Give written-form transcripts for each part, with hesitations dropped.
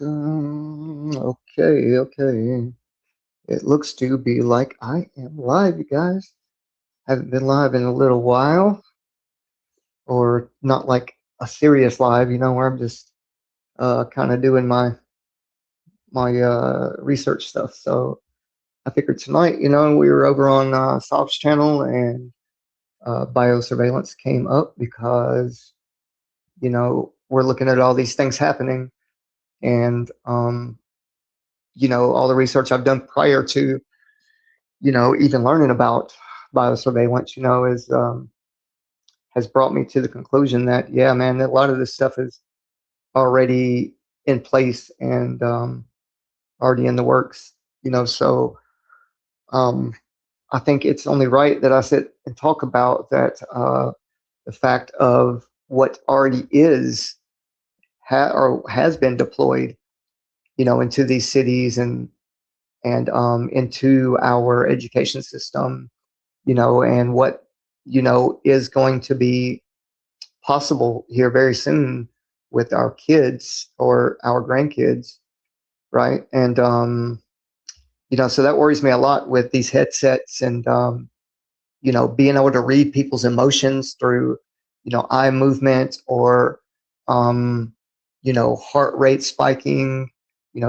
Okay, okay. It looks to be like I am live, you guys. Haven't been live in a little while, or not like a serious live, where I'm just kind of doing my research stuff. So I figured tonight, we were over on Sop's channel and Biosurveillance came up because we're looking at all these things happening, and all the research I've done prior to even learning about biosurveillance, is has brought me to the conclusion that yeah, man, a lot of this stuff is already in place and already in the works. So um, I think it's only right that I sit and talk about that the fact of what already is or has been deployed, into these cities and into our education system, and what is going to be possible here very soon with our kids or our grandkids, right? And so that worries me a lot with these headsets and being able to read people's emotions through eye movement or heart rate spiking,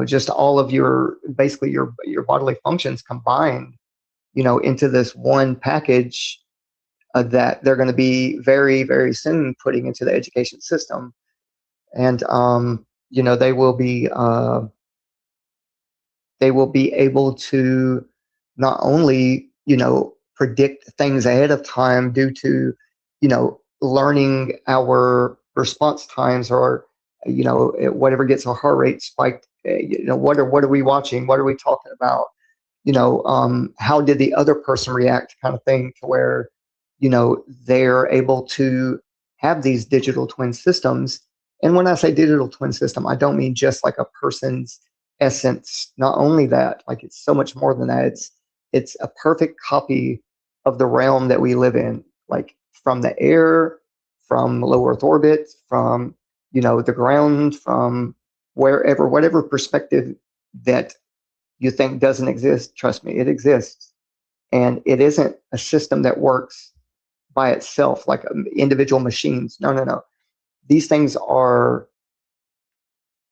just all of your basically your bodily functions combined, into this one package that they're going to be very, very soon putting into the education system. And, they will be able to not only, predict things ahead of time due to, learning our response times or, whatever gets our heart rate spiked, what are we watching? What are we talking about? How did the other person react kind of thing, to where, they're able to have these digital twin systems. And when I say digital twin system, I don't mean just like a person's essence. Not only that, like it's so much more than that. It's a perfect copy of the realm that we live in, like from the air, from low Earth orbit, from, the ground, from wherever, whatever perspective that you think doesn't exist, trust me, it exists. And it isn't a system that works by itself like individual machines. No, no, no. These things are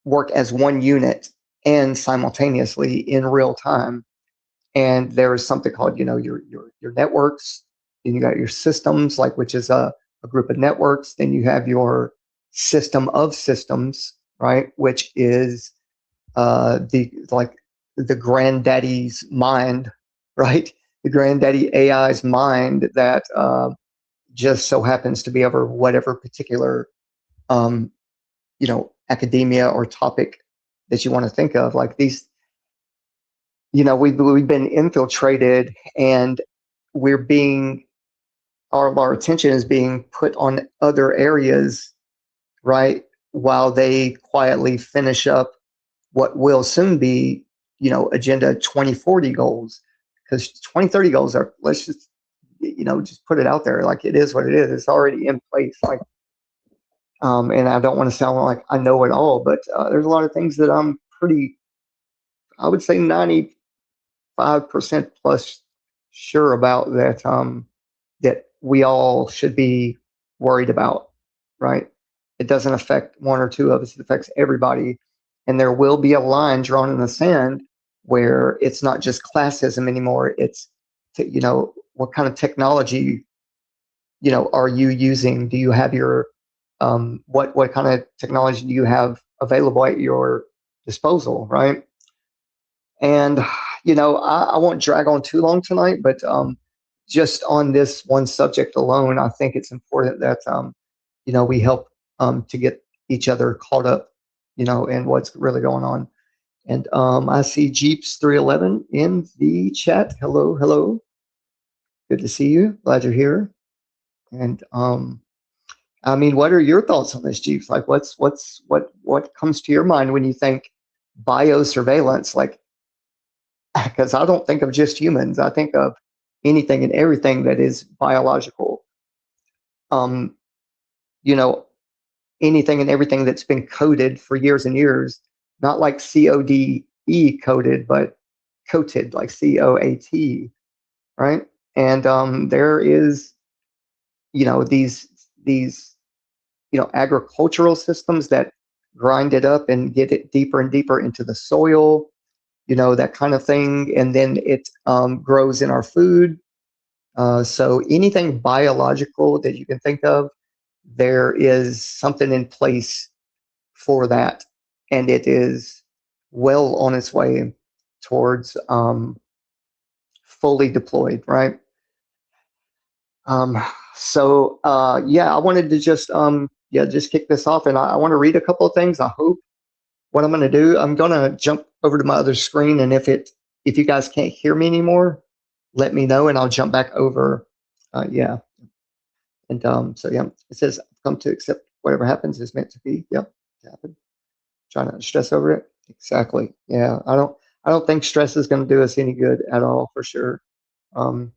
work as one unit and simultaneously in real time. And there is something called, your networks. Then you got your systems, like which is a group of networks. Then you have your system of systems, right? Which is the granddaddy's mind, right? The granddaddy AI's mind that just so happens to be over whatever particular, um, academia or topic that you want to think of. Like these, we've been infiltrated, and we're being our attention is being put on other areas, right? While they quietly finish up what will soon be, Agenda 2040 goals, because 2030 goals are, let's just put it out there, like it is what it is. It's already in place. Like, and I don't want to sound like I know it all, but there's a lot of things that I'm pretty, I would say 95% plus sure about that, that we all should be worried about, right? It doesn't affect one or two of us, it affects everybody. And there will be a line drawn in the sand where it's not just classism anymore. It's, what kind of technology, are you using? Do you have your, what kind of technology do you have available at your disposal, right? And, I won't drag on too long tonight, but just on this one subject alone, I think it's important that, we help to get each other caught up, in what's really going on. And I see Jeeps 311 in the chat. Hello, hello. Good to see you. Glad you're here. And I mean, what are your thoughts on this, Jeeps? Like, what comes to your mind when you think biosurveillance? Like, because I don't think of just humans. I think of anything and everything that is biological. Um, you know, anything and everything that's been coded for years and years not like CODE coded, but coated, like COAT, right? And there is, these agricultural systems that grind it up and get it deeper and deeper into the soil, that kind of thing, and then it grows in our food. So anything biological that you can think of, there is something in place for that, and it is well on its way towards fully deployed, right? Um, yeah, I wanted to just kick this off, and I want to read a couple of things. I hope what I'm going to do, I'm going to jump over to my other screen, and if you guys can't hear me anymore, let me know, and I'll jump back over. Yeah, and so yeah, it says come to accept whatever happens is meant to be. Yep, it happened. Try not to stress over it. Exactly. Yeah, I don't think stress is going to do us any good at all, for sure. Um,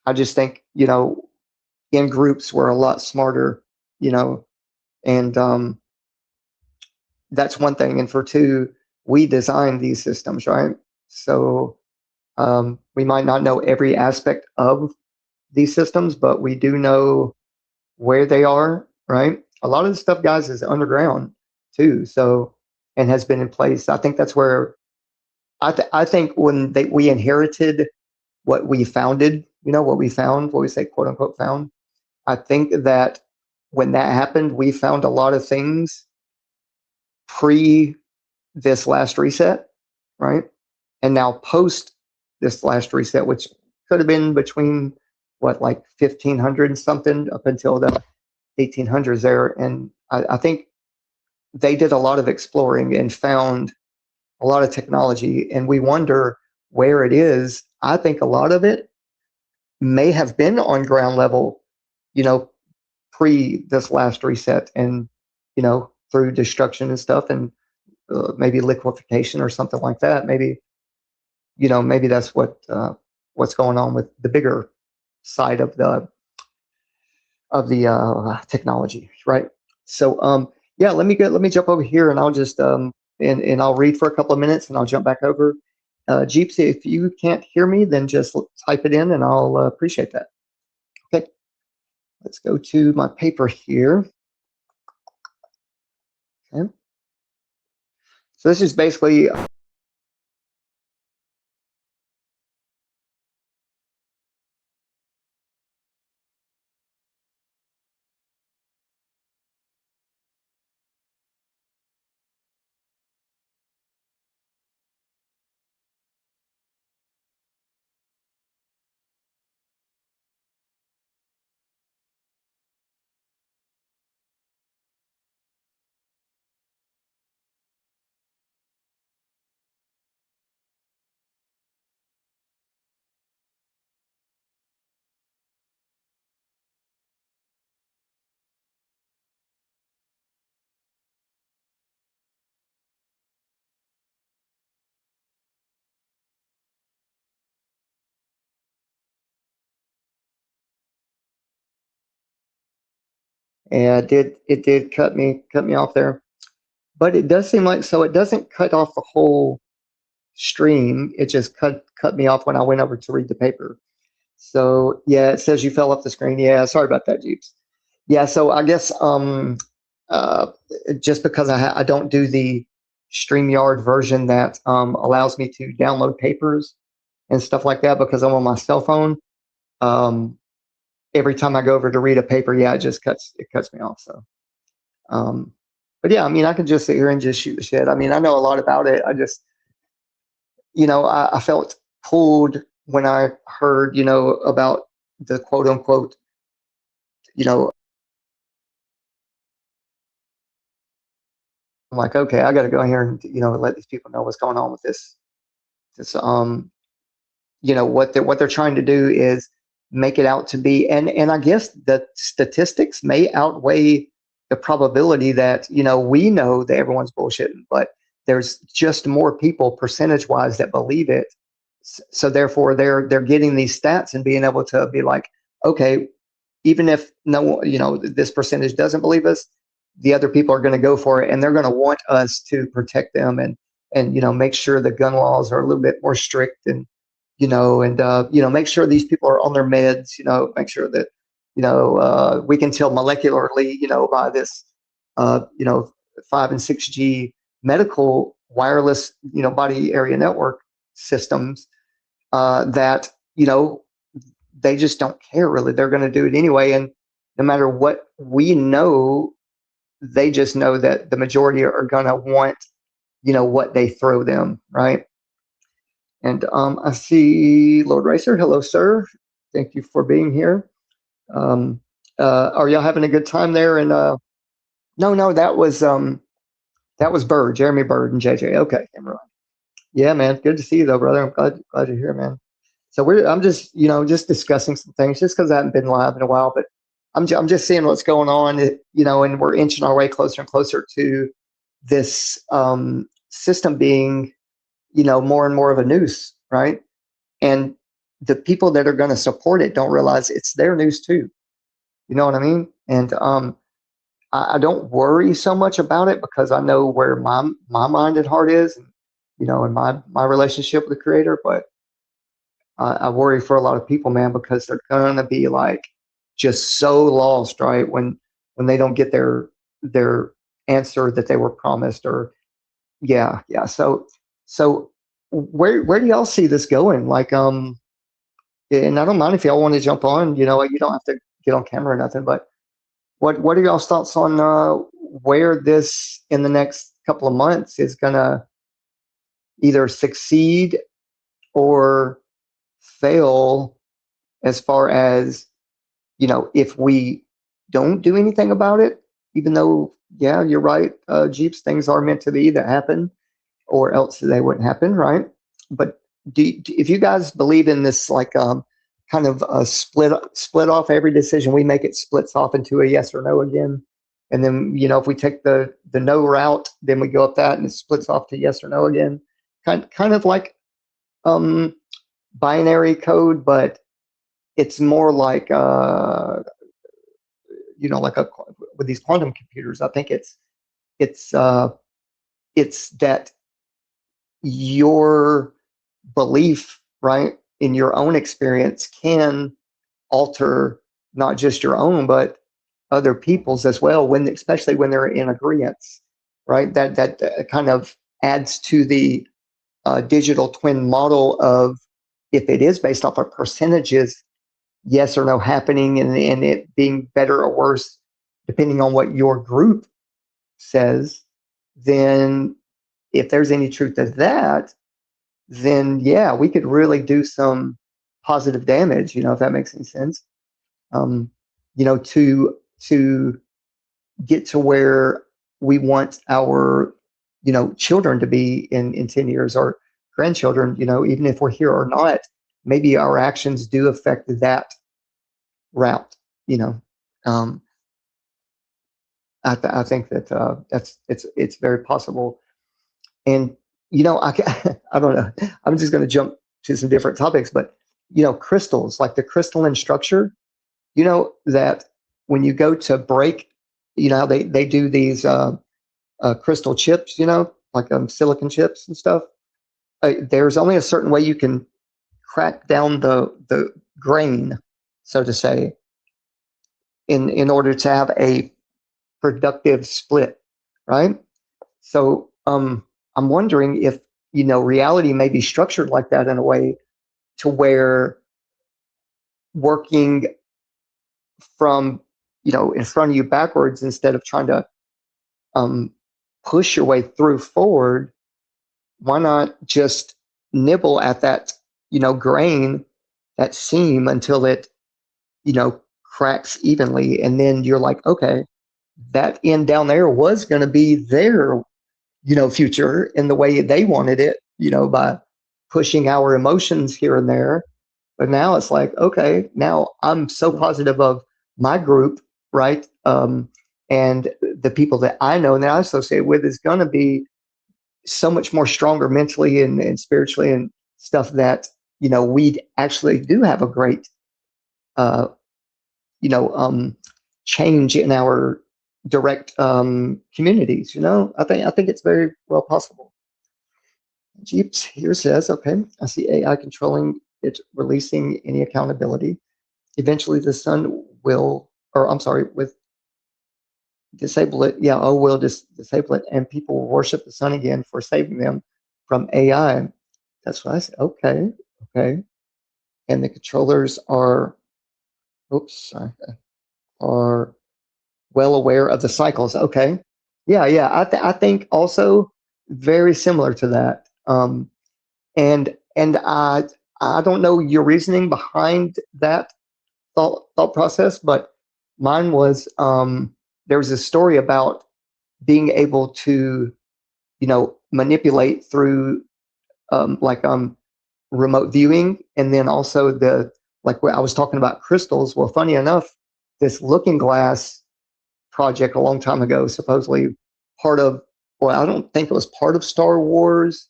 I just think in groups we're a lot smarter, you know, and that's one thing. And for two, we design these systems, right? So we might not know every aspect of these systems, but we do know where they are, right? A lot of the stuff, guys, is underground too. So, and has been in place. I think that's where I think when we inherited what we founded, what we found, what we say, quote unquote, found. I think that when that happened, we found a lot of things pre this last reset, right? And now post this last reset, which could have been between what, like 1500 and something up until the 1800s there. And I think they did a lot of exploring and found a lot of technology, and we wonder where it is. I think a lot of it may have been on ground level, you know, pre this last reset, and through destruction and stuff, and maybe liquefaction or something like that. Maybe that's what's going on with the bigger side of the technology, right? So yeah, let me jump over here, and I'll just and I'll read for a couple of minutes, and I'll jump back over. Jeeps, if you can't hear me, then just type it in, and I'll appreciate that. Okay, let's go to my paper here. Okay, so this is basically and it did cut me off there, but it does seem like, so it doesn't cut off the whole stream. It just cut me off when I went over to read the paper. So yeah, it says you fell off the screen. Yeah, sorry about that, Jeeps. Yeah, so I guess uh, just because I don't do the StreamYard version that allows me to download papers and stuff like that, because I'm on my cell phone. Um, every time I go over to read a paper, yeah, it cuts me off. So, um, but yeah, I mean, I can just sit here and just shoot the shit. I mean, I know a lot about it. I just, I felt pulled when I heard, about the quote unquote, you know, I'm like, okay, I got to go here and, let these people know what's going on with this, what they're trying to do is make it out to be, and I guess the statistics may outweigh the probability that we know that everyone's bullshitting, but there's just more people percentage wise that believe it. So therefore they're getting these stats and being able to be like, okay, even if no, this percentage doesn't believe us, the other people are going to go for it, and they're going to want us to protect them, and make sure the gun laws are a little bit more strict, and make sure these people are on their meds, make sure that we can tell molecularly, by this 5 and 6G medical wireless body area network systems, that they just don't care really. They're going to do it anyway, and no matter what we know, they just know that the majority are going to want what they throw them, right? And I see Lord Racer. Hello, sir. Thank you for being here. Are y'all having a good time there? And no, that was Bird, Jeremy Bird, and JJ. Okay, yeah, man, good to see you though, brother. I'm glad you're here, man. So I'm just just discussing some things, just because I haven't been live in a while, but I'm just seeing what's going on, and we're inching our way closer and closer to this system being more and more of a noose, right? And the people that are going to support it don't realize it's their noose too. You know what I mean? And I don't worry so much about it, because I know where my mind and heart is, and and my relationship with the Creator. But I worry for a lot of people, man, because they're gonna be like just so lost, right? When they don't get their answer that they were promised, or yeah. So where do y'all see this going? Like, and I don't mind if y'all want to jump on. You don't have to get on camera or nothing, but what are y'all's thoughts on where this in the next couple of months is gonna either succeed or fail, as far as if we don't do anything about it? Even though, yeah, you're right, Jeeps, things are meant to be that happen, or else they wouldn't happen, right? But if you guys believe in this, like, kind of a split off every decision we make, it splits off into a yes or no again, and then if we take the no route, then we go up that and it splits off to yes or no again, kind of like binary code, but it's more like like with these quantum computers. I think it's that your belief, right, in your own experience can alter not just your own, but other people's as well, especially when they're in agreement, right? That kind of adds to the digital twin model of, if it is based off of percentages, yes or no happening, and it being better or worse depending on what your group says, then if there's any truth to that, then yeah, we could really do some positive damage, if that makes any sense. To get to where we want our, children to be in 10 years, or grandchildren, even if we're here or not, maybe our actions do affect that route, I think that it's very possible. And I don't know. I'm just going to jump to some different topics, but crystals, like the crystalline structure. That when you go to break, they do these crystal chips, like silicon chips and stuff. There's only a certain way you can crack down the grain, so to say, in order to have a productive split, right? So I'm wondering if reality may be structured like that, in a way to where working from in front of you backwards, instead of trying to push your way through forward, why not just nibble at that grain, that seam, until it cracks evenly, and then you're like, okay, that end down there was going to be their future in the way they wanted it, by pushing our emotions here and there. But now it's like, okay, now I'm so positive of my group, right? And the people that I know and that I associate with is going to be so much more stronger mentally and spiritually and stuff, that we actually do have a great change in our direct communities. I think it's very well possible. Jeeps here says, okay, I see AI controlling it, releasing any accountability. Eventually, the sun will, or I'm sorry, with disable it. Yeah, oh, we'll just disable it, and people will worship the sun again for saving them from AI. That's what I said. Okay, okay. And the controllers are, oops, sorry, are well aware of the cycles. Okay, yeah. I think also very similar to that. And I don't know your reasoning behind that thought process, but mine was there was a story about being able to manipulate through like remote viewing, and then also the like where I was talking about crystals. Well, funny enough, this Looking Glass project a long time ago, supposedly part of, well, I don't think it was part of Star Wars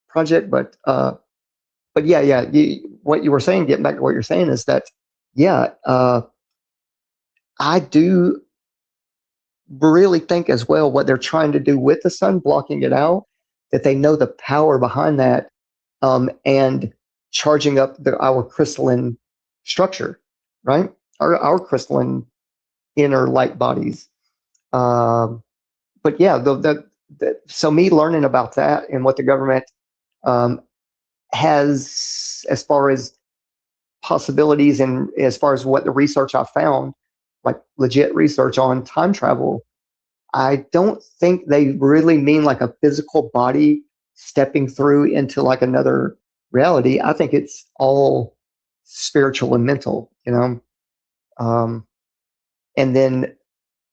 project, but yeah, what you were saying, getting back to what you're saying, is that yeah, I do really think as well what they're trying to do with the sun, blocking it out, that they know the power behind that, and charging up our crystalline structure, right? Our crystalline inner light bodies. Um, but yeah, so me learning about that and what the government um, has as far as possibilities, and as far as what the research I found, like legit research on time travel, I don't think they really mean like a physical body stepping through into like another reality. I think it's all spiritual and mental. Um, and then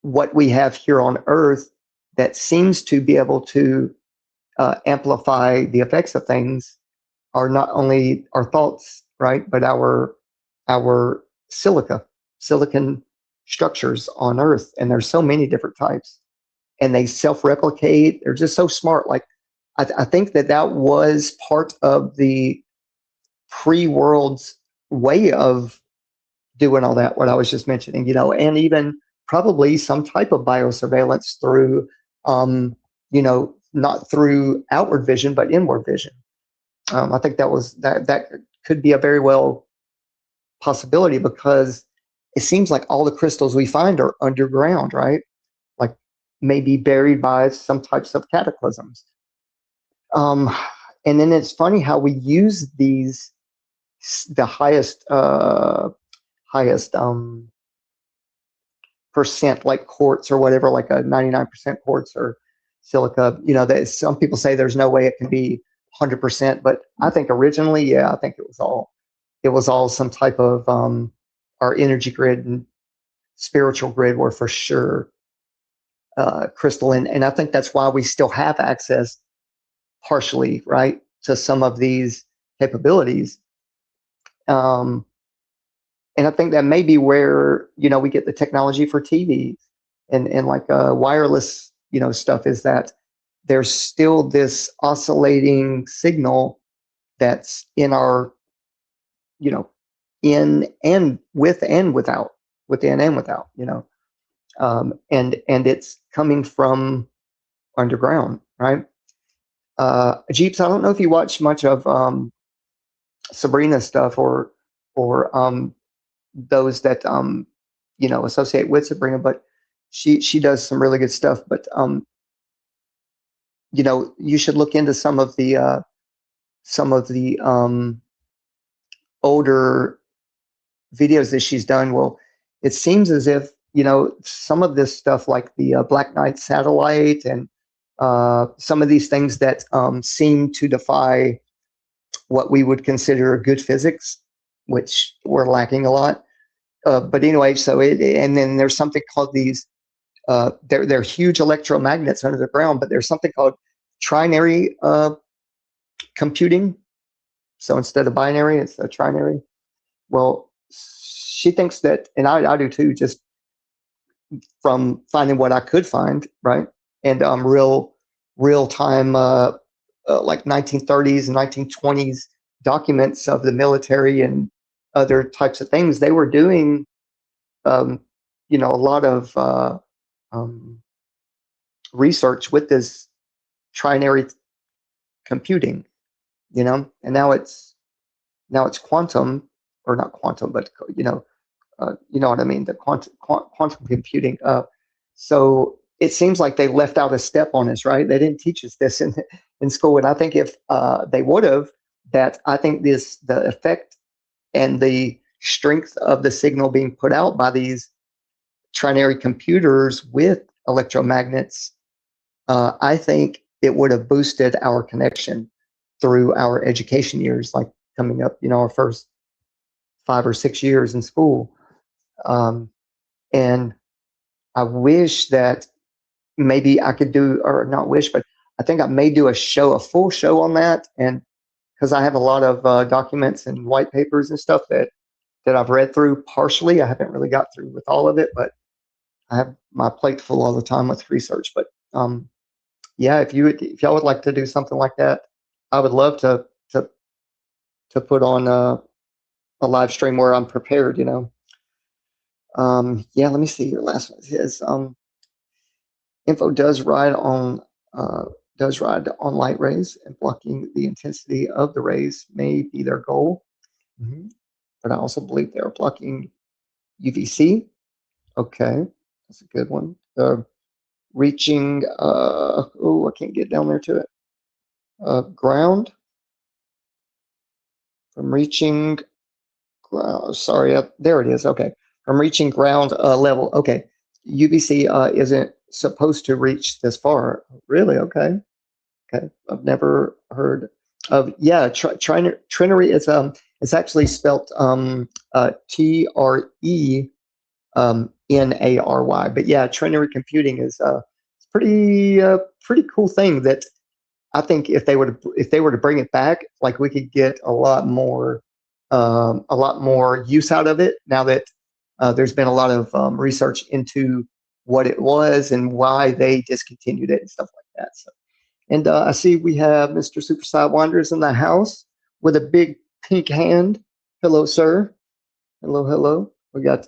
what we have here on Earth that seems to be able to amplify the effects of things are not only our thoughts, right, but our silicon structures on Earth, and there's so many different types, and they self-replicate. They're just so smart. Like I think that was part of the pre-world's way of doing all that. What I was just mentioning, and even probably some type of biosurveillance through, not through outward vision but inward vision. I think that could be a very well possibility, because it seems like all the crystals we find are underground, right? Like maybe buried by some types of cataclysms. Um, and then it's funny how we use the highest percent, like quartz or whatever, like a 99% quartz or silica. That some people say there's no way it can be 100%, but I think originally, yeah, I think it was all some type of our energy grid and spiritual grid were for sure crystalline, and I think that's why we still have access partially, right, to some of these capabilities. Um, and I think that may be where we get the technology for TV and like wireless stuff, is that there's still this oscillating signal that's in our in and with and without, within and without, and it's coming from underground, right? Jeeps, I don't know if you watch much of Sabrina stuff, or those that associate with Sabrina, but she does some really good stuff. But you should look into some of the older videos that she's done. Well, it seems as if some of this stuff, like the Black Knight satellite, and some of these things that seem to defy what we would consider good physics, which we're lacking a lot. But anyway, and then there's something called these. They're huge electromagnets under the ground, but there's something called trinary computing. So instead of binary, it's a trinary. Well, she thinks that, and I do too, just from finding what I could find, right? And real time, like 1930s and 1920s documents of the military and other types of things. They were doing, a lot of um, research with this trinary computing, and now it's quantum, or not quantum, but you know what I mean, the quantum computing. So it seems like they left out a step on us, right? They didn't teach us this in school, and I think if they would have, that I think the effect and the strength of the signal being put out by these trinary computers with electromagnets, I think it would have boosted our connection through our education years, like coming up, our first 5 or 6 years in school. And I wish that maybe I could do, or not wish, but I think I may do a full show on that. And because I have a lot of documents and white papers and stuff that I've read through partially. I haven't really got through with all of it, but I have my plate full all the time with research. But yeah, if y'all would like to do something like that, I would love to put on a live stream where I'm prepared. Yeah, let me see your last one. It says info does ride on light rays, and blocking the intensity of the rays may be their goal. Mm-hmm. But I also believe they're blocking UVC. Okay, that's a good one. Reaching, I can't get down there to it. Ground, from reaching ground, sorry, there it is. Okay, from reaching ground level. Okay, UVC isn't supposed to reach this far. Really? Okay. Okay, I've never heard of. Yeah, trinary is it's actually spelt TRENARY. But yeah, trinary computing is it's pretty cool thing that I think if they were to bring it back, like we could get a lot more use out of it now that there's been a lot of research into what it was and why they discontinued it and stuff like that. So, and I see we have Mr. Super Sidewinders in the house with a big pink hand. Hello, sir. Hello, hello. We got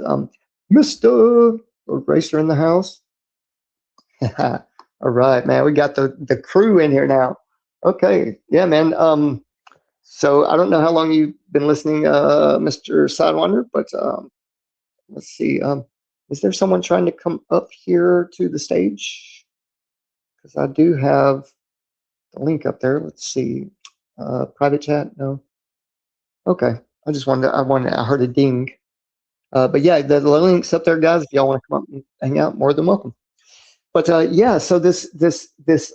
Mr. Lord Racer in the house. All right, man. We got the crew in here now. Okay, yeah, man. So I don't know how long you've been listening, Mr. Sidewinder, but let's see. Is there someone trying to come up here to the stage? Because I do have the link up there. Let's see. Private chat? No. Okay. I heard a ding. But yeah, the link's up there, guys. If y'all want to come up and hang out, more than welcome. But yeah, so this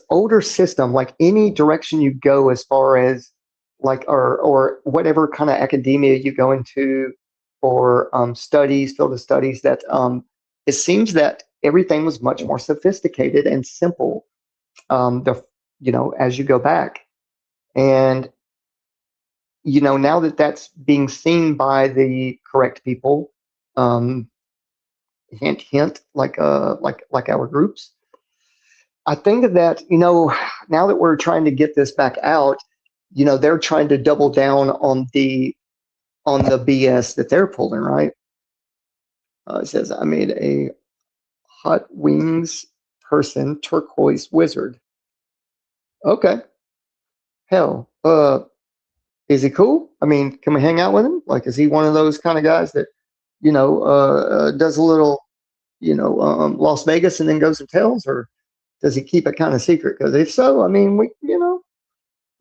older system, like any direction you go as far as like or whatever kind of academia you go into, or field of studies, that it seems that everything was much more sophisticated and simple as you go back. And now that that's being seen by the correct people, hint hint, like our groups, I think that now that we're trying to get this back out, they're trying to double down on the BS that they're pulling, right? It says, I made a hot wings person turquoise wizard. Okay. Hell, is he cool? I mean, can we hang out with him? Like, is he one of those kind of guys that, does a little, Las Vegas and then goes and tells, or does he keep it kind of secret? Because if so, I mean, we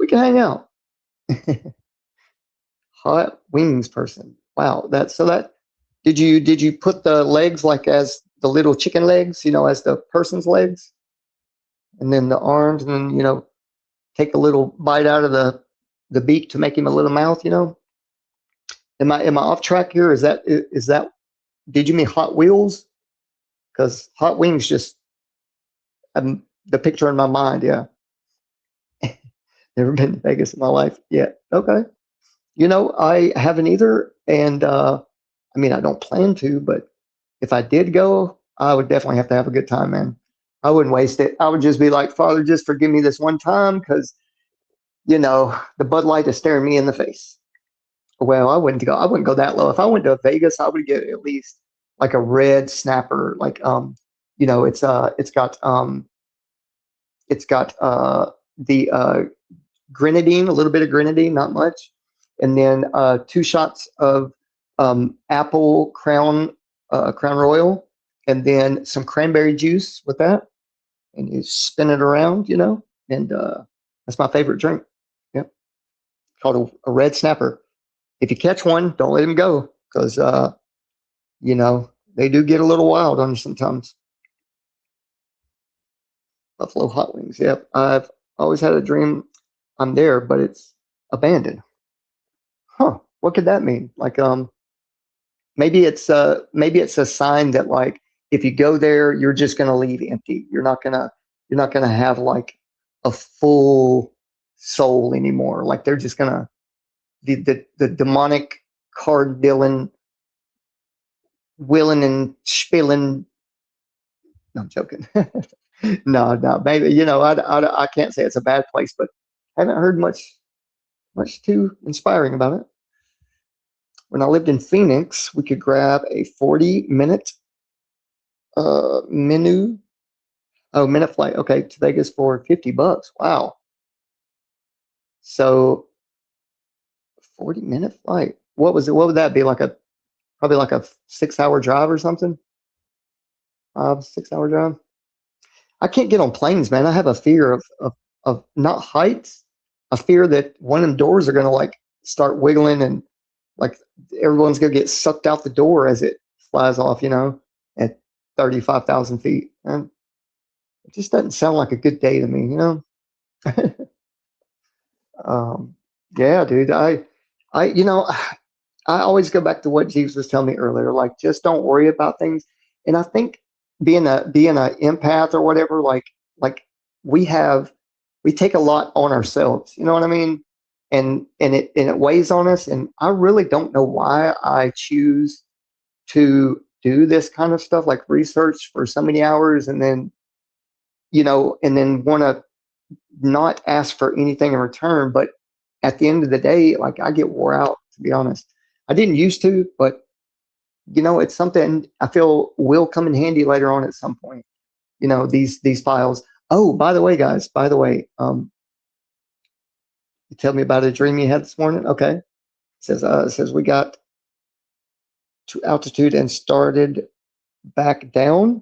can hang out. Hot wings person. Wow. Did you put the legs like as the little chicken legs, as the person's legs, and then the arms, and then, take a little bite out of the beak to make him a little mouth, Am I off track here? Is that did you mean Hot Wheels? Because Hot Wings just the picture in my mind, yeah. Never been to Vegas in my life yet. Okay. I haven't either. And I mean, I don't plan to, but if I did go, I would definitely have to have a good time, man. I wouldn't waste it. I would just be like, Father, just forgive me this one time, because, the Bud Light is staring me in the face. Well, I wouldn't go that low. If I went to Vegas, I would get at least like a red snapper, like you know, it's got the grenadine, a little bit of grenadine, not much, and then 2 shots of apple crown royal, and then some cranberry juice with that, and you spin it around, you know, and that's my favorite drink. Yep, called a red snapper. If you catch one, don't let him go, because you know, they do get a little wild on you sometimes. Buffalo hot wings. Yep, I've always had a dream I'm there, but it's abandoned. Huh? What could that mean? Like, maybe it's a sign that, like, if you go there, you're just gonna leave empty. You're not gonna have like a full soul anymore. Like, they're just gonna the demonic card dealing, willing and spilling. No, I'm joking. No, maybe, you know, I can't say it's a bad place, but haven't heard much too inspiring about it. When I lived in Phoenix, we could grab a 40-minute menu. Oh, minute flight. Okay, to Vegas for $50. Wow. So 40-minute flight. What was it? What would that be? Like a probably like a 6 hour drive or something? 6 hour drive. I can't get on planes, man. I have a fear of not heights, a fear that one of them doors are gonna like start wiggling, and like everyone's gonna get sucked out the door as it flies off, you know, at 35,000 feet. And it just doesn't sound like a good day to me, you know? um, yeah, dude. You know, I always go back to what Jesus was telling me earlier, like, just don't worry about things. And I think being a empath or whatever, like we have we take a lot on ourselves. You know what I mean? And it weighs on us. And I really don't know why I choose to do this kind of stuff, like research for so many hours, and then, you know, and then want to not ask for anything in return. But at the end of the day, like, I get wore out, to be honest. I didn't used to, but you know, it's something I feel will come in handy later on at some point. You know, these files. Oh, by the way, guys, by the way, you tell me about a dream you had this morning. Okay. It says we got to altitude and started back down.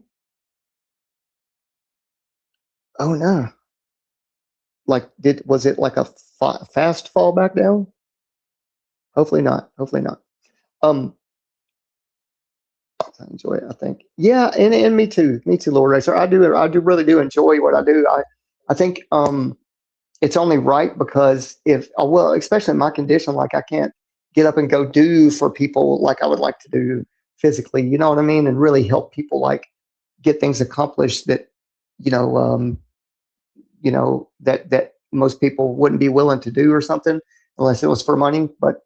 Oh no. Like, was it like a fast fall back down? Hopefully not. Hopefully not. I enjoy it, I think. Yeah, and me too. Me too, Lord Racer. I do really do enjoy what I do. I think it's only right, because if well, especially in my condition, like, I can't get up and go do for people like I would like to do physically, you know what I mean? And really help people, like, get things accomplished that, you know, that most people wouldn't be willing to do or something, unless it was for money. But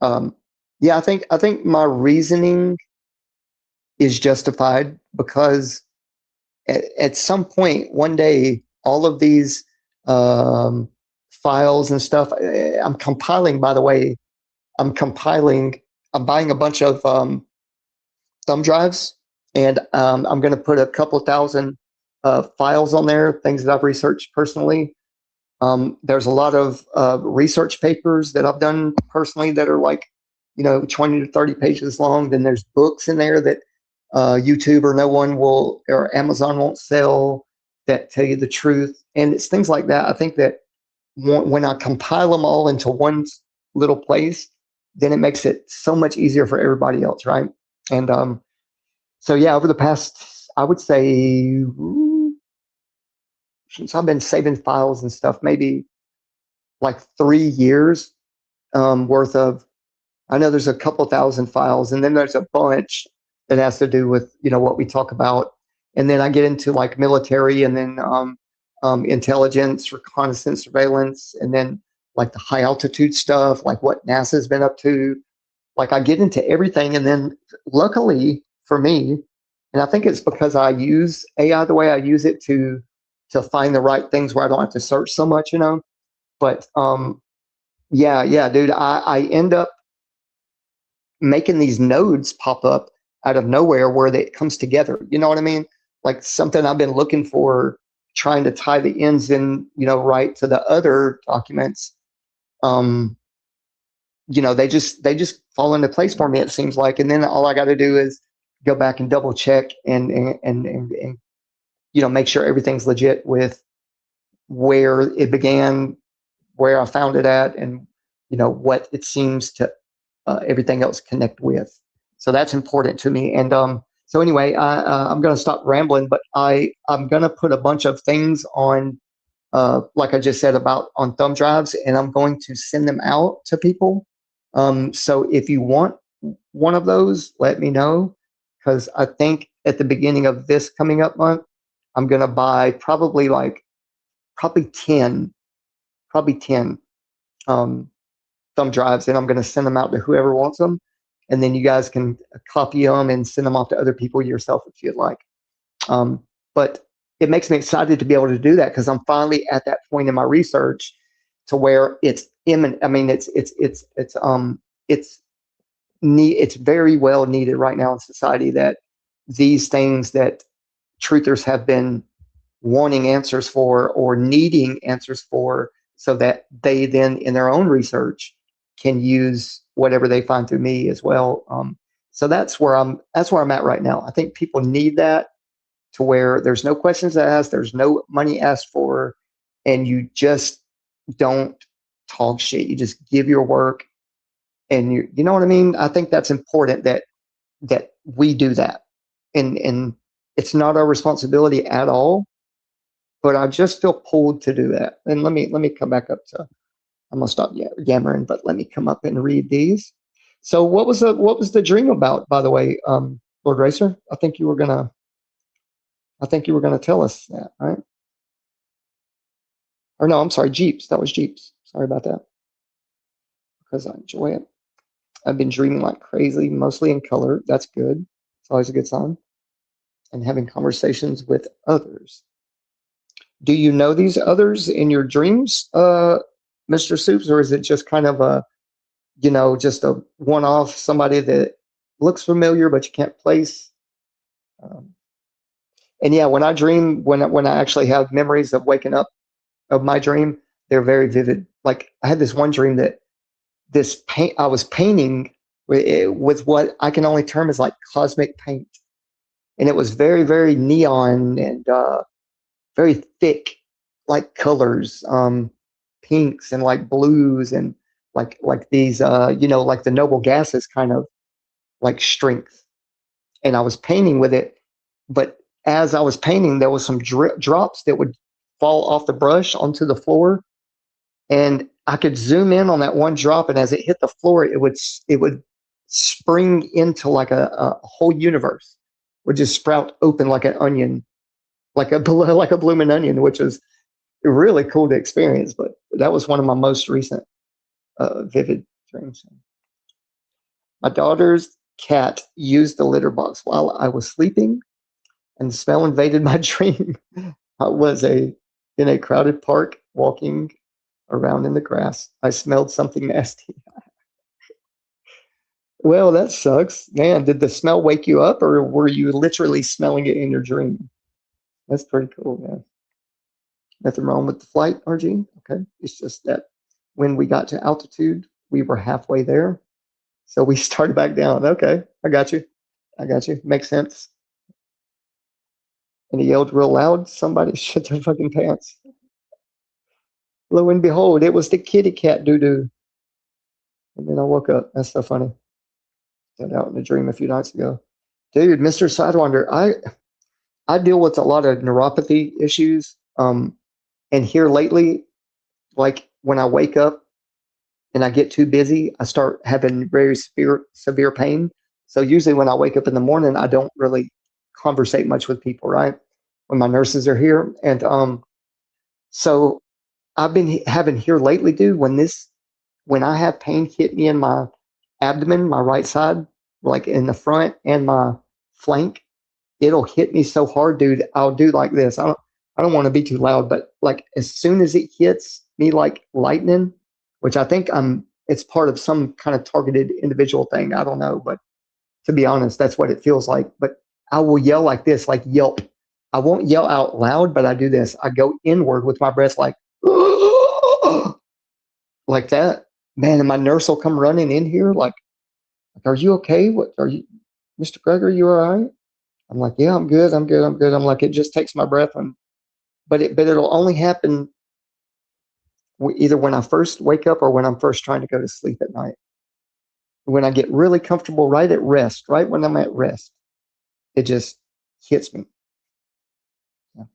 um yeah, I think my reasoning is justified, because at some point one day, all of these um, files and stuff, I'm compiling, by the way, I'm compiling, I'm buying a bunch of thumb drives, and I'm going to put a couple thousand files on there, things that I've researched personally. There's a lot of research papers that I've done personally that are like, you know, 20 to 30 pages long. Then there's books in there that YouTube or no one will, or Amazon won't sell, that tell you the truth. And it's things like that. I think that when I compile them all into one little place, then it makes it so much easier for everybody else, right? And so yeah, over the past, I would say, since I've been saving files and stuff, maybe like 3 years worth of. I know there's a couple thousand files, and then there's a bunch that has to do with, you know, what we talk about, and then I get into like military, and then intelligence, reconnaissance, surveillance, and then like the high altitude stuff, like what NASA's been up to. Like, I get into everything, and then luckily for me, and I think it's because I use AI the way I use it to find the right things where I don't have to search so much, you know. But yeah, dude, I end up making these nodes pop up out of nowhere where it comes together. You know what I mean? Like something I've been looking for, trying to tie the ends in, right to the other documents. Um, they just fall into place for me, it seems like. And then all I got to do is go back and double check and make sure everything's legit with where it began, where I found it at, and what it seems to everything else connect with. So that's important to me. And so anyway, I'm going to stop rambling, but I'm going to put a bunch of things on, like I just said, about on thumb drives, and I'm going to send them out to people. So if you want one of those, let me know, because I think at the beginning of this coming up month, I'm going to buy probably 10, probably 10 um, thumb drives, and I'm going to send them out to whoever wants them. And then you guys can copy them and send them off to other people yourself if you'd like. But it makes me excited to be able to do that, because I'm finally at that point in my research to where it's imminent. I mean, it's very well needed right now in society, that these things that truthers have been wanting answers for or needing answers for, so that they then in their own research can use whatever they find through me as well. So that's where I'm at right now. I think people need that, to where there's no questions asked, there's no money asked for, and you just don't talk shit. You just give your work, and you know what I mean? I think that's important, that we do that. And it's not our responsibility at all, but I just feel pulled to do that. And let me come back up to, I'm gonna stop yammering, but let me come up and read these. So what was the dream about, by the way, Lord Racer? I think you were gonna tell us that, right? Or no, I'm sorry, Jeeps. That was Jeeps. Sorry about that. Because I enjoy it. I've been dreaming like crazy, mostly in color. That's good. It's always a good sign. And having conversations with others. Do you know these others in your dreams, Mr. Soups, or is it just kind of just a one-off, somebody that looks familiar but you can't place? And yeah, when I dream, when I actually have memories of waking up of my dream, they're very vivid. Like I had this one dream that I was painting with what I can only term as like cosmic paint, and it was very, very neon and very thick, like colors, pinks and like blues and like these, like the noble gases kind of like strength. And I was painting with it, but as I was painting, there was some drops that would fall off the brush onto the floor, and I could zoom in on that one drop, and as it hit the floor, it would spring into like a whole universe, would just sprout open like an onion, like a blooming onion, which is really cool to experience. But that was one of my most recent vivid dreams. My daughter's cat used the litter box while I was sleeping, and the smell invaded my dream. I was in a crowded park walking around in the grass. I smelled something nasty. Well, that sucks. Man, did the smell wake you up, or were you literally smelling it in your dream? That's pretty cool, man. Nothing wrong with the flight, RG. Okay. It's just that when we got to altitude, we were halfway there. So we started back down. Okay. I got you. Makes sense. And he yelled real loud, somebody shit their fucking pants. Lo and behold, it was the kitty cat doo-doo. And then I woke up. That's so funny. Got out in a dream a few nights ago. Dude, Mr. Sidewinder, I deal with a lot of neuropathy issues. And here lately, like when I wake up and I get too busy, I start having very severe pain. So usually when I wake up in the morning, I don't really conversate much with people, right? When my nurses are here. And so I've been having here lately, dude, when I have pain hit me in my abdomen, my right side, like in the front and my flank, it'll hit me so hard, dude. I'll do like this. I don't want to be too loud, but like as soon as it hits me like lightning, which I think it's part of some kind of targeted individual thing. I don't know, but To be honest, that's what it feels like. But I will yell like this, like yelp. I won't yell out loud, but I do this. I go inward with my breath, like, like that. Man, and my nurse will come running in here, like, are you okay? What are you, Mr. Gregory? You all right? I'm like, yeah, I'm good. I'm good. I'm good. I'm like, it just takes my breath, and but it'll only happen either when I first wake up or when I'm first trying to go to sleep at night. When I get really comfortable, right at rest, right when I'm at rest, it just hits me. Yeah.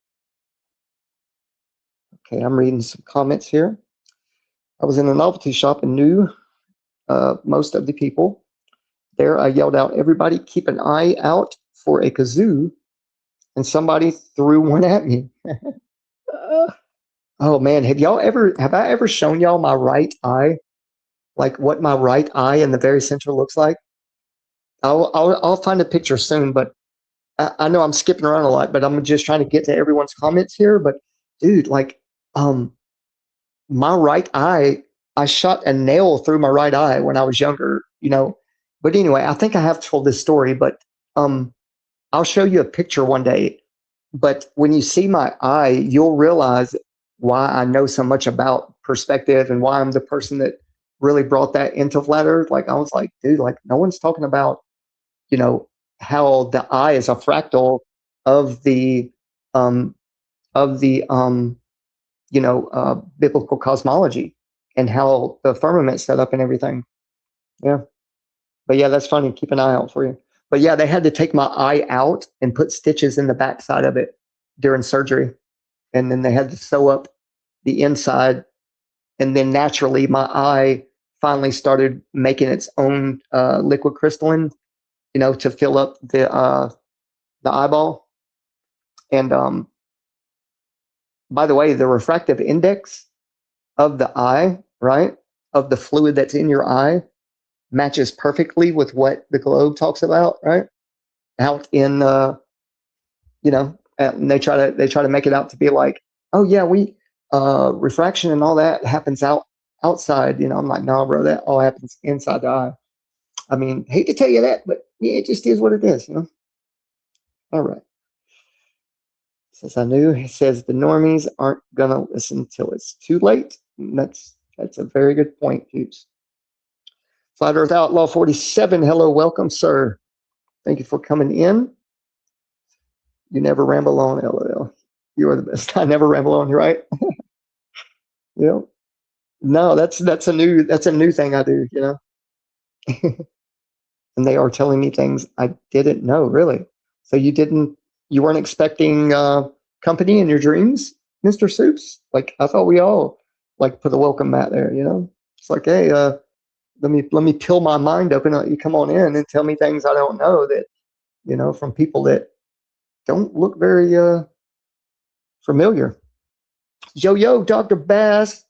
Okay, I'm reading some comments here. I was in a novelty shop and knew most of the people there. I yelled out, "Everybody, keep an eye out for a kazoo!" And somebody threw one at me. Oh man, have I ever shown y'all my right eye? Like what my right eye in the very center looks like? I'll find a picture soon, but I know I'm skipping around a lot, but I'm just trying to get to everyone's comments here. But dude, like, um, my right eye, I shot a nail through my right eye when I was younger, you know. But anyway, I think I have told this story, but I'll show you a picture one day. But when you see my eye, you'll realize why I know so much about perspective and why I'm the person that really brought that into flat earth. Like I was like, dude, like no one's talking about, you know, how the eye is a fractal of the um of the biblical cosmology and how the firmament's set up and everything. Yeah. But yeah, that's funny. Keep an eye out for you. But yeah, they had to take my eye out and put stitches in the backside of it during surgery. And then they had to sew up the inside. And then naturally, my eye finally started making its own liquid crystalline, to fill up the eyeball. And by the way, the refractive index of the eye, right, of the fluid that's in your eye matches perfectly with what the globe talks about, right? Out in, and they try to make it out to be like, oh yeah, we refraction and all that happens outside. I'm like, no, bro, that all happens inside the eye. I mean, hate to tell you that, but yeah, it just is what it is. All right. Says I knew. He says the normies aren't gonna listen till it's too late. And that's a very good point, Hughes. Flat Earth Outlaw 47. Hello, welcome, sir. Thank you for coming in. You never ramble on, LOL. You are the best. I never ramble on, right? No, that's a new thing I do, And they are telling me things I didn't know, really. So you weren't expecting company in your dreams, Mr. Soups? Like I thought we all like put a welcome mat there, It's like, hey, let me peel my mind open. You come on in and tell me things I don't know that, from people that don't look very familiar. Yo, Dr. Bass,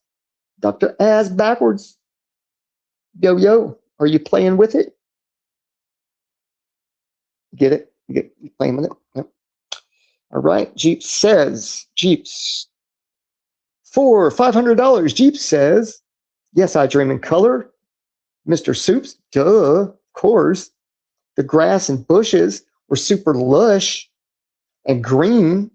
Dr. Ass backwards. Yo, are you playing with it? Get it? You playing with it? Yep. All right. Jeeps for $500. Jeep says, yes, I dream in color. Mr. Soups, duh, of course. The grass and bushes were super lush and green,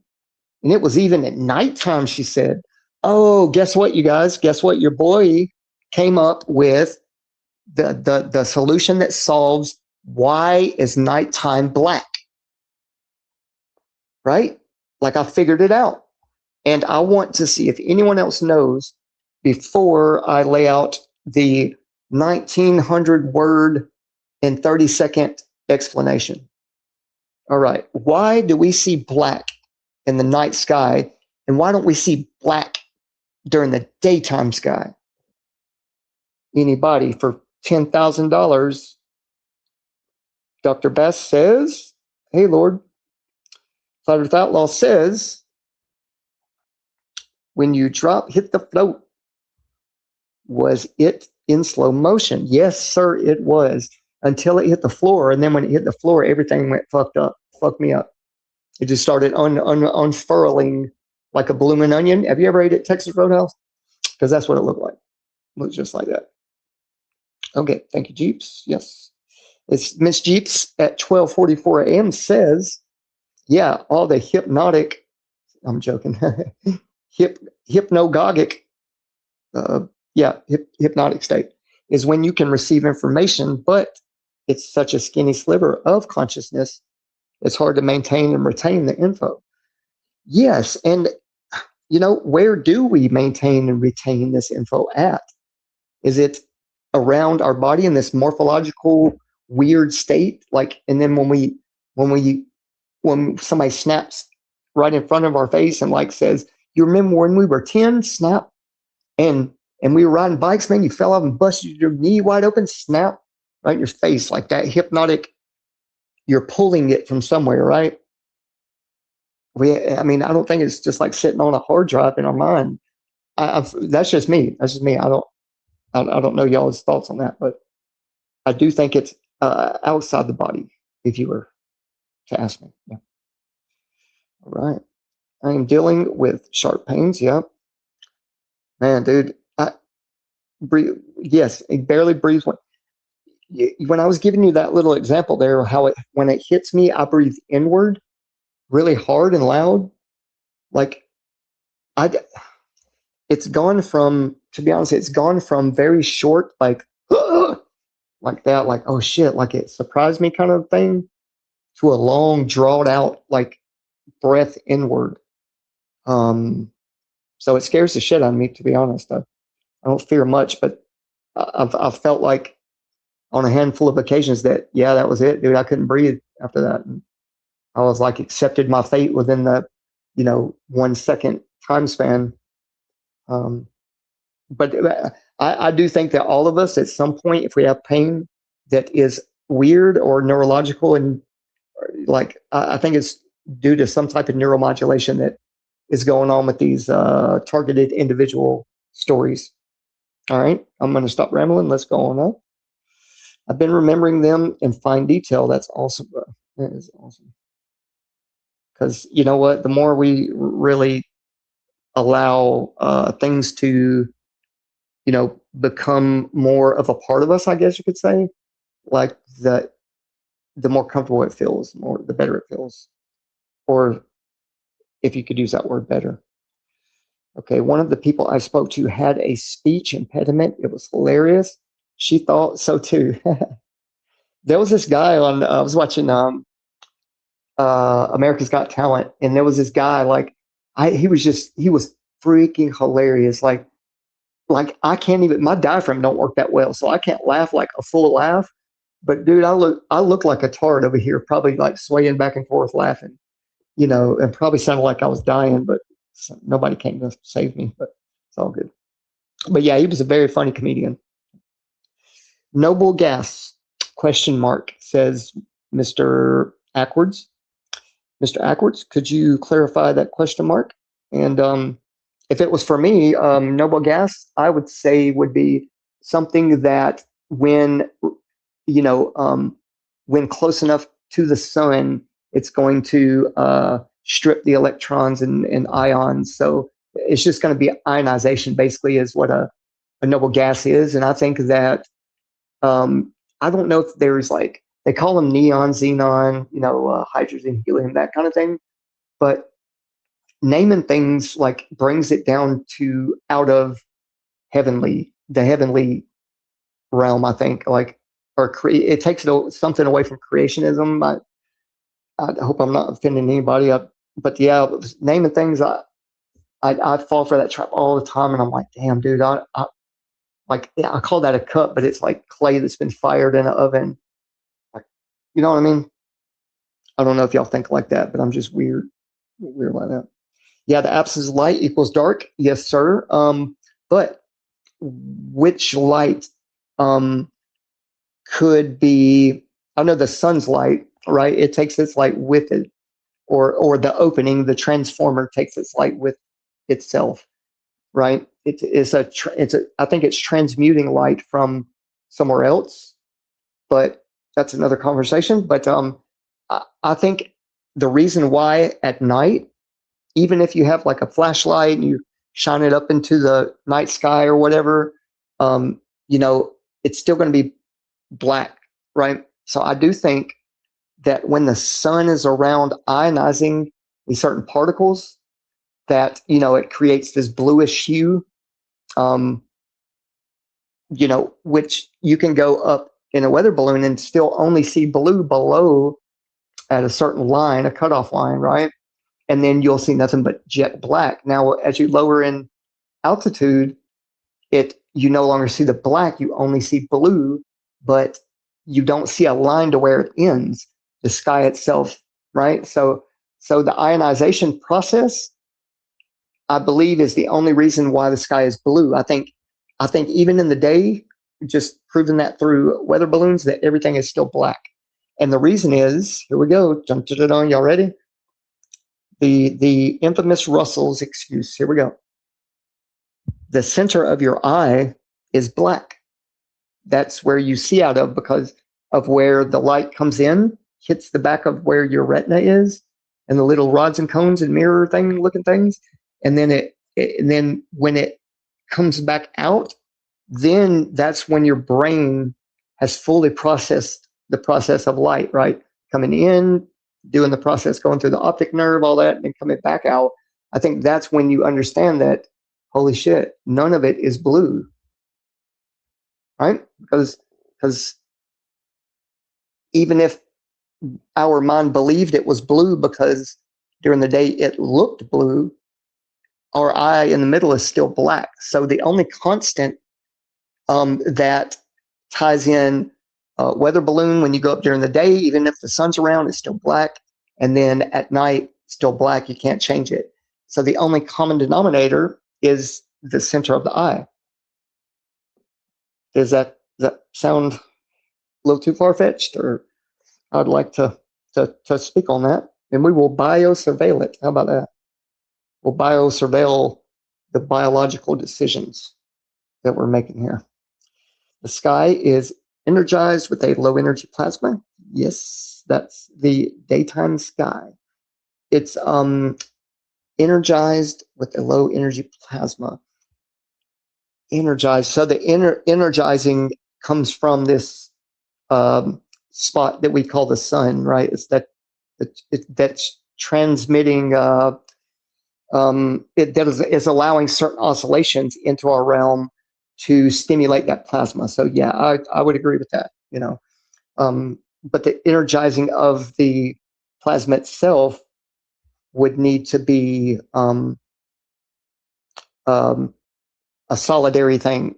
and it was even at nighttime, she said. Oh, guess what, you guys? Guess what? Your boy came up with the solution that solves why is nighttime black, right? Like I figured it out. And I want to see if anyone else knows before I lay out the 1900 word and 30-second explanation. All right. Why do we see black in the night sky? And why don't we see black during the daytime sky? Anybody for $10,000? Dr. Bass says, hey, Lord. Flat Earth Outlaw says, when you hit the float, was it in slow motion? Yes, sir, it was, until it hit the floor. And then when it hit the floor, everything went fucked me up. It just started unfurling like a blooming onion. Have you ever ate at Texas Roadhouse? Because that's what it looked like. It looked just like that. Okay, thank you, Jeeps. Yes. It's Miss Jeeps at 12:44 a.m. says, yeah, all the hypnotic, I'm joking, hypnagogic, uh, hypnotic state is when you can receive information, but it's such a skinny sliver of consciousness, it's hard to maintain and retain the info. Yes, and where do we maintain and retain this info at? Is it around our body in this morphological weird state? Like, and then when somebody snaps right in front of our face and like says, "You remember when we were 10?" Snap, and we were riding bikes, man. You fell off and busted your knee wide open. Snap, right in your face, like that hypnotic. You're pulling it from somewhere, right? I mean, I don't think it's just like sitting on a hard drive in our mind. That's just me. That's just me. I don't know y'all's thoughts on that, but I do think it's outside the body. If you were to ask me, yeah. All right. I am dealing with sharp pains. Yep. Man, dude. I breathe. Yes, it barely breathes. When I was giving you that little example there, how when it hits me, I breathe inward, really hard and loud. Like it's gone from, to be honest, it's gone from very short, like like that, like oh shit, like it surprised me kind of thing, to a long, drawn out, like breath inward. So it scares the shit out of me, to be honest. I don't fear much, but I've felt like on a handful of occasions that, yeah, that was it, dude. I couldn't breathe after that. And I was like, accepted my fate within the, 1 second time span. But I do think that all of us at some point, if we have pain that is weird or neurological, and like, I think it's due to some type of neuromodulation that is going on with these targeted individual stories. All right, I'm going to stop rambling. Let's go on up. I've been remembering them in fine detail. That's awesome, bro. That is awesome. Because you know what? The more we really allow things to, become more of a part of us, I guess you could say, like the more comfortable it feels, the better it feels. Or if you could use that word, better. Okay, one of the people I spoke to had a speech impediment. It was hilarious. She thought so too. There was this guy on, I was watching America's Got Talent, and there was this guy, like, he was freaking hilarious. Like I can't even, my diaphragm don't work that well, so I can't laugh like a full laugh. But dude, I look like a tart over here, probably like swaying back and forth laughing, and probably sounded like I was dying, but nobody came to save me, but it's all good. But yeah, he was a very funny comedian. Noble gas, ? Says Mr. Ackwards. Mr. Ackwards, could you clarify that question mark? And if it was for me, noble gas, I would say would be something that when close enough to the sun, it's going to strip the electrons and ions. So it's just going to be ionization, basically, is what a noble gas is. And I think that I don't know if there's like, they call them neon, xenon, hydrogen, helium, that kind of thing. But naming things like brings it down to out of the heavenly realm, I think, like, or it takes something away from creationism. I hope I'm not offending anybody. But yeah, naming things, I fall for that trap all the time, and I'm like, damn, dude, I call that a cup, but it's like clay that's been fired in an oven. Like, you know what I mean? I don't know if y'all think like that, but I'm just weird like that. Yeah, the absence of light equals dark. Yes, sir. But which light could be? I know the sun's light, right? It takes its light with it, or the opening, the transformer takes its light with itself, right? I think it's transmuting light from somewhere else, but that's another conversation. But I think the reason why at night, even if you have like a flashlight and you shine it up into the night sky or whatever, it's still going to be black, right? So I do think that when the sun is around ionizing these certain particles, that, it creates this bluish hue, um, which you can go up in a weather balloon and still only see blue below at a certain line, a cutoff line, right? And then you'll see nothing but jet black. Now, as you lower in altitude, you no longer see the black, you only see blue, but you don't see a line to where it ends, the sky itself, right? So the ionization process, I believe, is the only reason why the sky is blue. I think even in the day, just proving that through weather balloons, that everything is still black. And the reason is, here we go, y'all ready? The infamous Russell's excuse. Here we go. The center of your eye is black. That's where you see out of, because of where the light comes in, hits the back of where your retina is, and the little rods and cones and mirror thing looking things. And then when it comes back out, then that's when your brain has fully processed the process of light, right? Coming in, doing the process, going through the optic nerve, all that, and then coming back out. I think that's when you understand that, holy shit, none of it is blue, right? Because even if our mind believed it was blue because during the day it looked blue, our eye in the middle is still black. So the only constant that ties in weather balloon, when you go up during the day, even if the sun's around, it's still black. And then at night, still black. You can't change it. So the only common denominator is the center of the eye. Does that sound a little too far-fetched? Or I'd like to speak on that. And we will biosurveil it. How about that? We'll biosurveil the biological decisions that we're making here. The sky is energized with a low energy plasma. Yes, that's the daytime sky. It's energized with a low energy plasma. Energized. So the energizing comes from this spot that we call the sun, right? It's that's transmitting. That is allowing certain oscillations into our realm to stimulate that plasma. So yeah, I would agree with that. But the energizing of the plasma itself would need to be a solidary thing,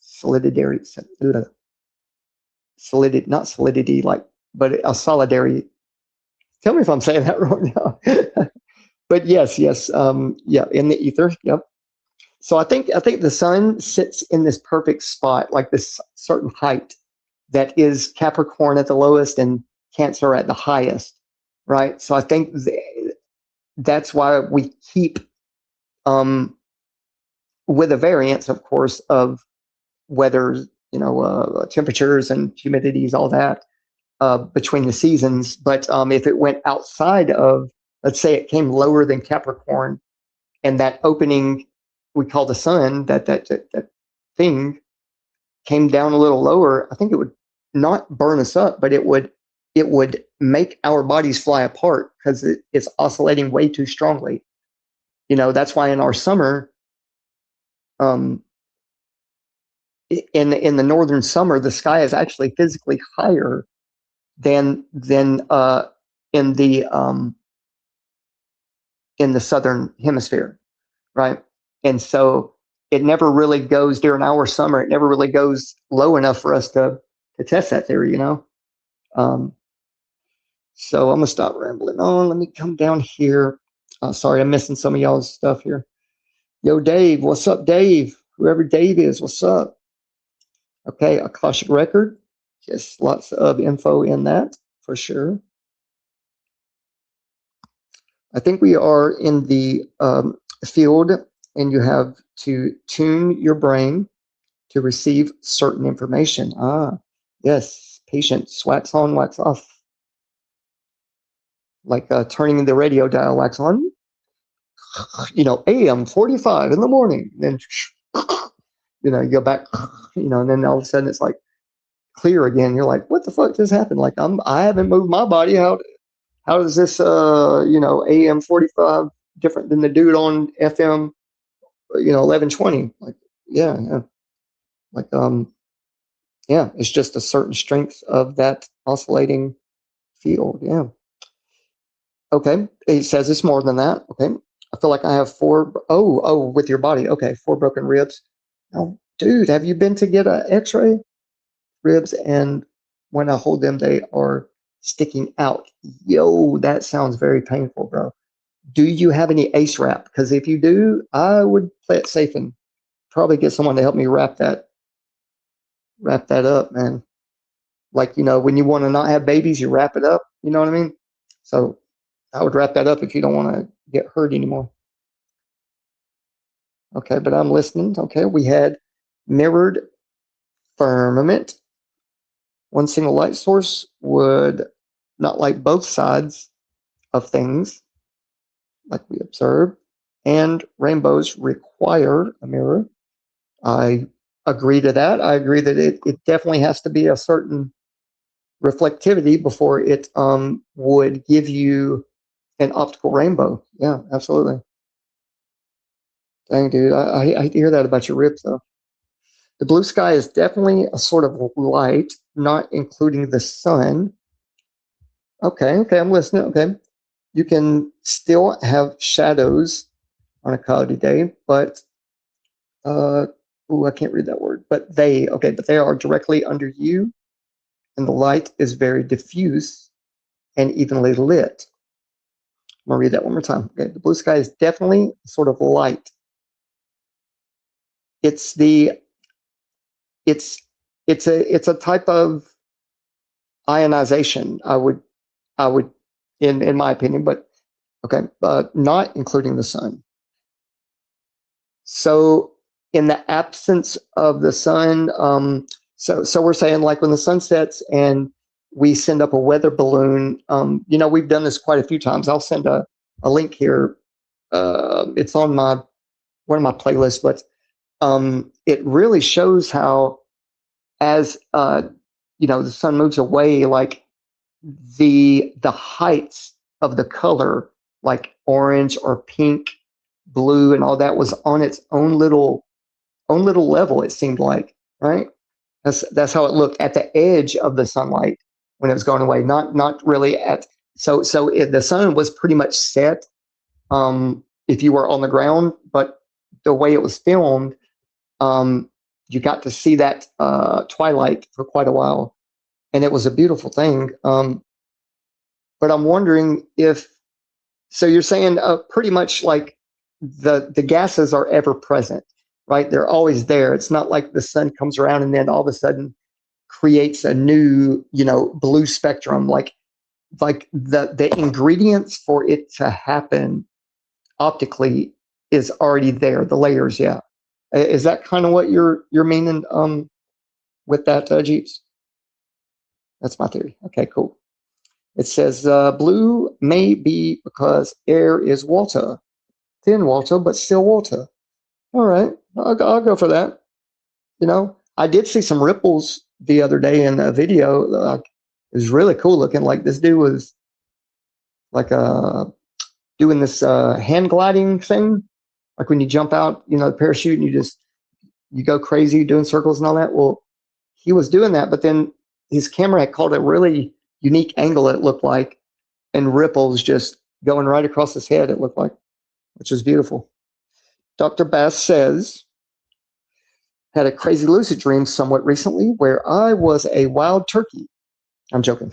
solidary, not solidity, but a solidary. Tell me if I'm saying that wrong now. But yes, yeah, in the ether, yep. So I think the sun sits in this perfect spot, like this certain height that is Capricorn at the lowest and Cancer at the highest, right? So I think that's why we keep, with a variance, of course, of weather, temperatures and humidities, all that, between the seasons. But if it went outside of, let's say it came lower than Capricorn, and that opening we call the sun, that thing came down a little lower, I think it would not burn us up, but it would make our bodies fly apart because it's oscillating way too strongly. That's why in our summer, in the northern summer, the sky is actually physically higher than in the southern hemisphere, right? And so it never really goes during our summer. It never really goes low enough for us to test that theory, So I'm gonna stop rambling on. Let me come down here. Sorry, I'm missing some of y'all's stuff here. Yo, Dave, what's up, Dave? Whoever Dave is, what's up? Okay, Akashic record. Just lots of info in that for sure. I think we are in the field, and you have to tune your brain to receive certain information. Yes, patience, wax on, wax off. Like turning the radio dial, wax on, AM 45 in the morning. Then, you go back, and then all of a sudden it's like clear again. You're like, what the fuck just happened? Like I haven't moved my body. How is this AM 45 different than the dude on FM 1120? Like yeah. Like yeah, it's just a certain strength of that oscillating field. Yeah. Okay. It says it's more than that. Okay. I feel like I have four. Oh, with your body. Okay. 4 broken ribs. Oh, dude, have you been to get an x-ray? Ribs, and when I hold them, they are sticking out. Yo, that sounds very painful, bro. Do you have any ace wrap? Because if you do, I would play it safe and probably get someone to help me wrap that up, man. Like, when you want to not have babies, you wrap it up. You know what I mean? So I would wrap that up if you don't want to get hurt anymore. Okay, but I'm listening. Okay, we had mirrored firmament. One single light source would not light both sides of things, like we observed, and rainbows require a mirror. I agree to that. I agree that it definitely has to be a certain reflectivity before it would give you an optical rainbow. Yeah, absolutely. Dang, dude, I hear that about your ribs, though. The blue sky is definitely a sort of light, not including the sun. Okay, I'm listening. Okay. You can still have shadows on a cloudy day, but I can't read that word. But they are directly under you, and the light is very diffuse and evenly lit. I'm gonna read that one more time. Okay, the blue sky is definitely sort of light. It's a type of ionization. I would in my opinion, but okay, not including the sun. So in the absence of the sun, so we're saying like when the sun sets and we send up a weather balloon, we've done this quite a few times. I'll send a link here. It's on one of my playlists, but it really shows how as the sun moves away, like the heights of the color, like orange or pink, blue, and all that was on its own little level. It seemed like, right? That's how it looked at the edge of the sunlight when it was going away. Not really at the sun was pretty much set if you were on the ground, but the way it was filmed, you got to see that twilight for quite a while, and it was a beautiful thing. But I'm wondering if so. You're saying pretty much like the gases are ever present, right? They're always there. It's not like the sun comes around and then all of a sudden creates a new, blue spectrum. Like the ingredients for it to happen optically is already there. The layers, yeah. Is that kind of what you're meaning with that, Jeeps? That's my theory. Okay, cool. It says blue may be because air is water, thin water, but still water. All right, I'll go for that. I did see some ripples the other day in a video. It was really cool looking. Like this dude was like doing this hand gliding thing, like when you jump out, the parachute, and you go crazy doing circles and all that. Well, he was doing that, but then his camera had caught a really unique angle. It looked like, and ripples just going right across his head. It looked like, which was beautiful. Dr. Bass says, had a crazy lucid dream somewhat recently where I was a wild turkey. I'm joking.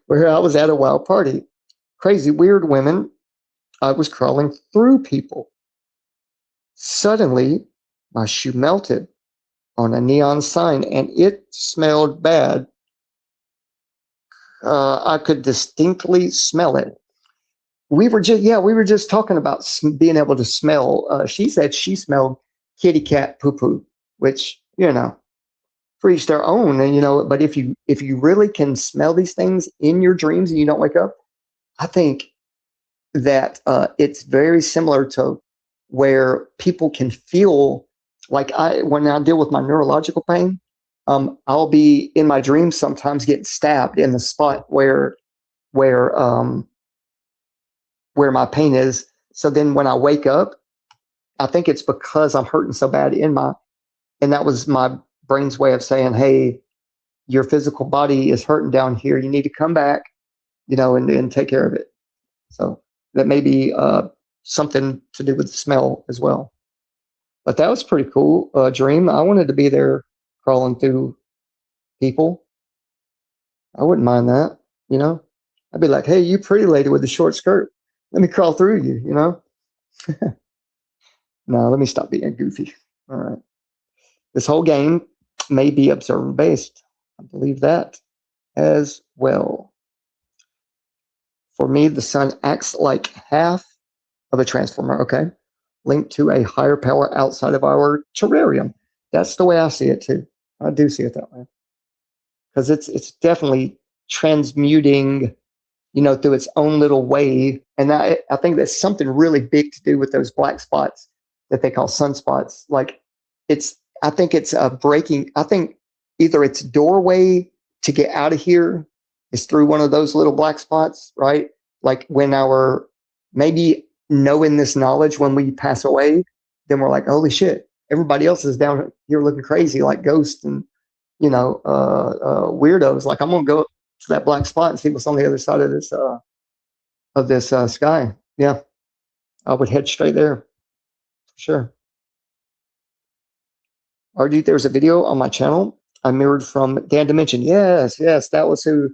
Where I was at a wild party. Crazy, weird women. I was crawling through people. Suddenly, my shoe melted on a neon sign and it smelled bad. I could distinctly smell it. We were just talking about being able to smell. She said she smelled kitty cat poo poo, which for each their own. And but if you really can smell these things in your dreams and you don't wake up, I think that it's very similar to where people can feel like when I deal with my neurological pain, I'll be in my dreams sometimes getting stabbed in the spot where where my pain is. So then when I wake up, I think it's because I'm hurting so bad and that was my brain's way of saying, hey, your physical body is hurting down here. You need to come back, and take care of it. So that may be something to do with the smell as well. But that was pretty cool dream. I wanted to be there crawling through people. I wouldn't mind that, you know. I'd be like, hey, you pretty lady with the short skirt. Let me crawl through you, you know. No, let me stop being goofy. All right. This whole game may be observant based. I believe that as well. For me, the sun acts like half of a transformer, okay, linked to a higher power outside of our terrarium. That's the way I see it too. I do see it that way. Because it's definitely transmuting, through its own little way. And I think that's something really big to do with those black spots that they call sunspots. Like I think it's a breaking, I think either its doorway to get out of here is through one of those little black spots, right? Like when maybe knowing this knowledge when we pass away, then we're like, holy shit, everybody else is down here looking crazy like ghosts and, weirdos. Like I'm going to go to that black spot and see what's on the other side of this sky. Yeah, I would head straight there for sure. RD, there's a video on my channel I mirrored from Dan Dimension. Yes, that was who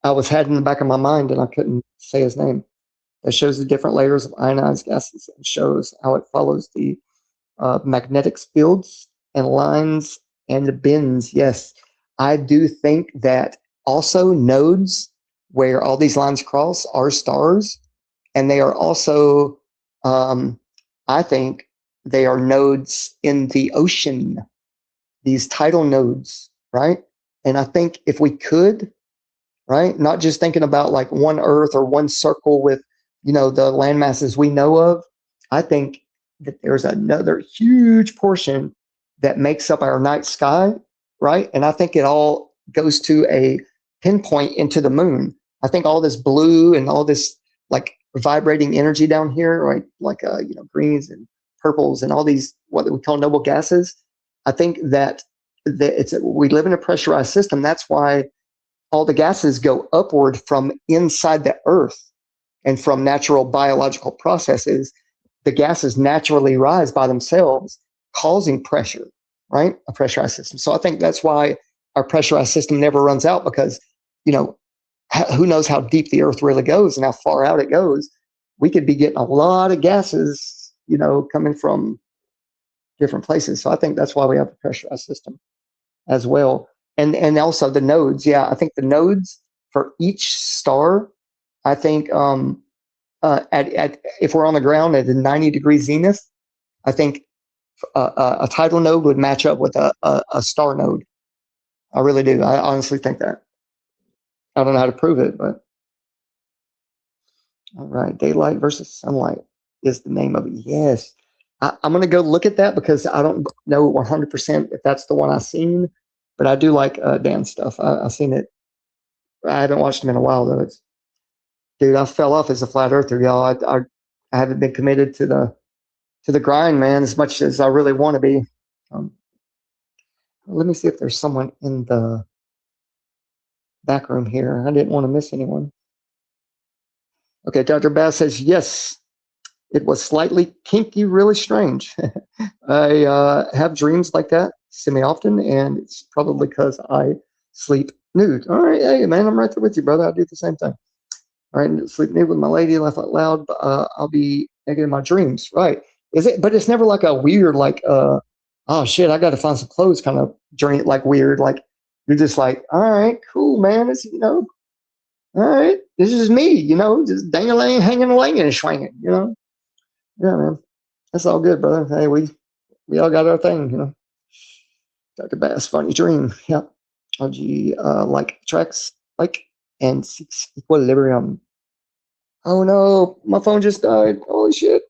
I had in the back of my mind and I couldn't say his name. That shows the different layers of ionized gases and shows how it follows the magnetic fields and lines and the bends. Yes, I do think that also nodes where all these lines cross are stars, and they are also, I think, they are nodes in the ocean, these tidal nodes, right? And I think if we could, right, not just thinking about like one Earth or one circle with, the land masses we know of, I think that there's another huge portion that makes up our night sky, right? And I think it all goes to a pinpoint into the moon. I think all this blue and all this like vibrating energy down here, right? Like greens and purples and all these what we call noble gases. I think that we live in a pressurized system. That's why all the gases go upward from inside the Earth, and from natural biological processes, the gases naturally rise by themselves, causing pressure, right? A pressurized system. So I think that's why our pressurized system never runs out, because, who knows how deep the Earth really goes and how far out it goes. We could be getting a lot of gases, coming from different places. So I think that's why we have a pressurized system as well. And also the nodes. Yeah, I think the nodes for each star, I think if we're on the ground at a 90-degree zenith, I think a tidal node would match up with a star node. I really do. I honestly think that. I don't know how to prove it, but all right. Daylight versus sunlight is the name of it. Yes. I'm going to go look at that because I don't know 100% if that's the one I've seen, but I do like Dan's stuff. I've seen it. I haven't watched him in a while though. Dude, I fell off as a flat earther, y'all. I haven't been committed to the grind, man, as much as I really want to be. Let me see if there's someone in the back room here. I didn't want to miss anyone. Okay, Dr. Bass says, yes, it was slightly kinky, really strange. I have dreams like that semi-often, and it's probably because I sleep nude. All right, hey, man, I'm right there with you, brother. I do the same thing. All right, sleep nude with my lady, laugh out loud, but I'll be naked in my dreams. Right. But it's never like a weird, like, oh shit, I got to find some clothes kind of dream, like weird. Like, you're just like, all right, cool, man. It's, all right, this is me, just dang-a-lang, hanging-a-lang and swinging, Yeah, man. That's all good, brother. Hey, we all got our thing, Dr. Bass, funny dream. Yep. RG, like tracks, like, and seeks equilibrium. Oh no, my phone just died. Holy shit.